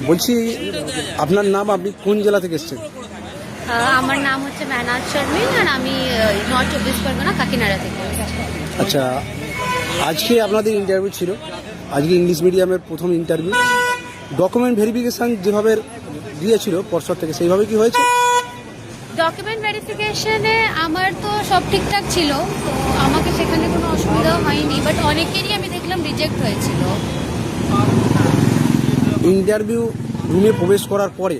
বলছি আপনার নাম, আপনি কোন জেলা থেকে এসেছেন? আমার নাম হচ্ছে মেহনাজ শর্মিন আর আমি নর্থ 24 পরগনা কাকিনাড়া থেকে। আচ্ছা, আজকে আপনাদের ইন্টারভিউ ছিল, আজকে ইংলিশ মিডিয়ামের প্রথম ইন্টারভিউ। ডকুমেন্ট ভেরিফিকেশান যেভাবে দিয়েছিল পর্ষদ থেকে, সেইভাবে কি হয়েছে? ডকুমেন্ট ভেরিফিকেশনে আমার তো সব ঠিকঠাক ছিল, তো আমাকে সেখানে কোনো অসুবিধা হয়নি, বাট অনেকেরই আমি দেখলাম রিজেক্ট হয়েছিল। ইন্টারভিউ রুমে প্রবেশ করার পরে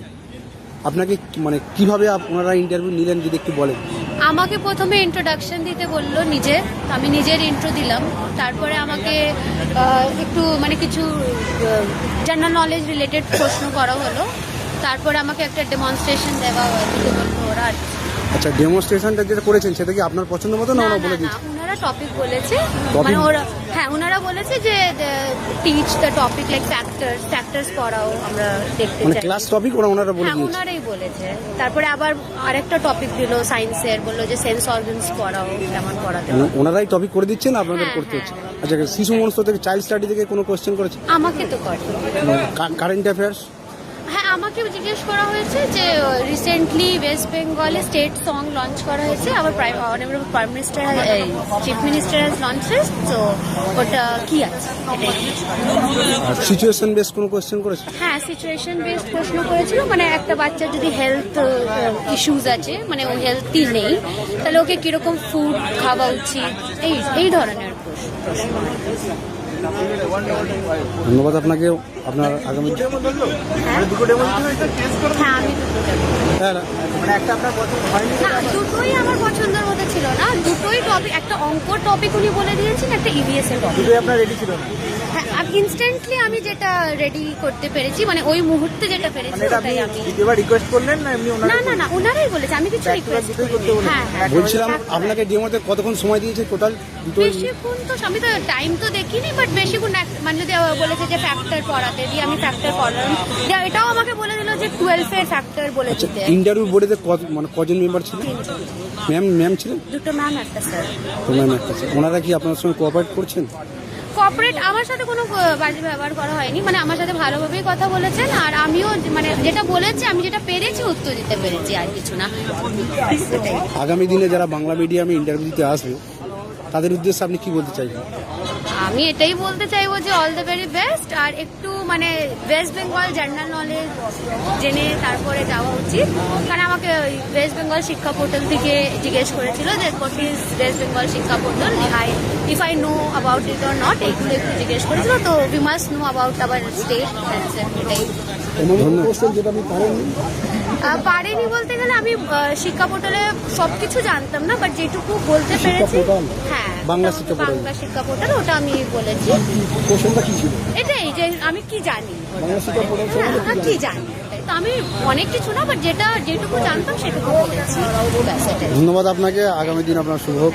আপনাকে মানে কিভাবে ওনারা ইন্টারভিউ নিলেন যদি একটু বলেন। আমাকে প্রথমে ইন্ট্রোডাকশন দিতে বললো নিজের, আমি নিজের ইন্ট্রো দিলাম। তারপরে আমাকে একটু মানে কিছু জেনারেল নলেজ রিলেটেড প্রশ্ন করা হলো। তারপরে আমাকে একটা ডেমনস্ট্রেশন দেওয়া দিতে বললো ওরা। আচ্ছা, ডেমনস্ট্রেশনটা যেটা করেছেন সেটা কি আপনার পছন্দ মতো না ওরা বলে দিয়েছে? ওনারা টপিক বলেছে, মানে ওরা ওনারা বলেছে যে teach the topic like factors পড়াও আমরা দেখতে মানে চাই। ক্লাস টপিক ওনারা বলে দিয়েছে? ওনারাই বলেছে। তারপরে আবার আরেকটা টপিক দিল সায়েন্সের, বললো যে সেন্স অর্গানস পড়াও, কেমন পড়াতে হবে। ওনারাই টপিক করে দিচ্ছেন, আপনাদের করতে হচ্ছে? আচ্ছা, শিশু মনস্ত থেকে, চাইল্ড স্টাডি থেকে কোনো কোয়েশ্চেন করেছে? আমাকে তো করে। Current affairs? হ্যাঁ, আমাকে জিজ্ঞেস করা হয়েছে যে রিসেন্টলি ওয়েস্ট বেঙ্গলে স্টেট সং লঞ্চ করা হয়েছে, আবার prime minister chief minister has launches, তো ওটা কি আছে। সিচুয়েশন বেস কোনো কোয়েশ্চেন করেছে? হ্যাঁ, সিচুয়েশন বেসড প্রশ্ন করেছিল, মানে একটা বাচ্চার যদি হেলথ ইস্যুজ আছে, মানে ও হেলথই নেই, তাহলে ওকে কিরকম ফুড খাওয়া উচিত, এই ধরনের প্রশ্ন। ধন্যবাদ আপনাকে। আপনার আগামী হ্যাঁ, আমি দুটোই আমার পছন্দের মধ্যে ছিল না, দুটোই টপিক, একটা অঙ্কর টপিক উনি বলে দিয়েছেন, একটা ইভিএস এর টপিক। আপনার রেডি ছিল না? হ্যাঁ, ইনস্ট্যান্টলি আমি যেটা রেডি করতে পেরেছি, মানে ওই মুহূর্তে যেটা পেরেছি ওটাই আমি। রিকোয়েস্ট করলেন না এমনি? না, ওনারাই বলেছে, আমি কিছু রিকোয়েস্ট করিনি। হ্যাঁ, বলছিলাম আপনাকে ডেমোতে কতক্ষণ সময় দিয়েছে টোটাল? বেশিক্ষণ তো আমি তো টাইম তো দেখিনি, বাট বেশিক্ষণ মানে যদি বলেছে যে ফ্যাক্টর পড়াতে দিয়ে আমি ফ্যাক্টর পড়ালাম, এটাও আমাকে বলে দিল যে 12 এর ফ্যাক্টর বলে দিতে। ইন্টারভিউ বোর্ডে মানে কজন মেম্বার ছিলেন? ম্যাম ছিলেন? দুটো ম্যাম, একটা স্যার। তো ম্যাম একটা স্যার। ওনারা কি আপনার সঙ্গে কোঅপারেট করছেন? কর্পোরেট আমার সাথে কোনো বাজে ব্যবহার করা হয়নি, মানে আমার সাথে ভালোভাবেই কথা বলেছেন, আর আমিও মানে যেটা বলেছি, আমি যেটা পেরেছি উত্তর দিতে পেরেছি, আর কিছু না। আগামী দিনে যারা বাংলা মিডিয়ামে ইন্টারভিউ দিতে আসবে তাদের উদ্দেশ্যে আপনি কি বলতে চাইবেন? আমি এটাই বলতে চাইবো যে অল দ্য ভেরি বেস্ট, আর একটু মানে ওয়েস্ট বেঙ্গল জেনারেল নলেজ জেনে তারপরে যাওয়া উচিত। কারণ আমাকে ওয়েস্ট বেঙ্গল শিক্ষা পোর্টাল থেকে জিজ্ঞেস করেছিল যে হোয়াট ইজ ওয়েস্ট বেঙ্গল শিক্ষা portal, if I know about it or not, এইগুলো একটু জিজ্ঞেস করেছিল। তো we must know about our state, এটাই। পারিনি বলতে গেলে আমি শিক্ষা পোর্টালে সবকিছু জানতাম না, বাট যেটুকু বলতে পেরেছি, হ্যাঁ, বাংলা শিক্ষা পোর্টাল, ওটা আমি বলেছি। এটাই যে আমি কি জানি, কি জানি, তো আমি অনেক কিছু না, বাট যেটুকু জানতাম সেটুকু বলেছি। ধন্যবাদ আপনাকে। আগামী দিন আপনার শুভ হোক।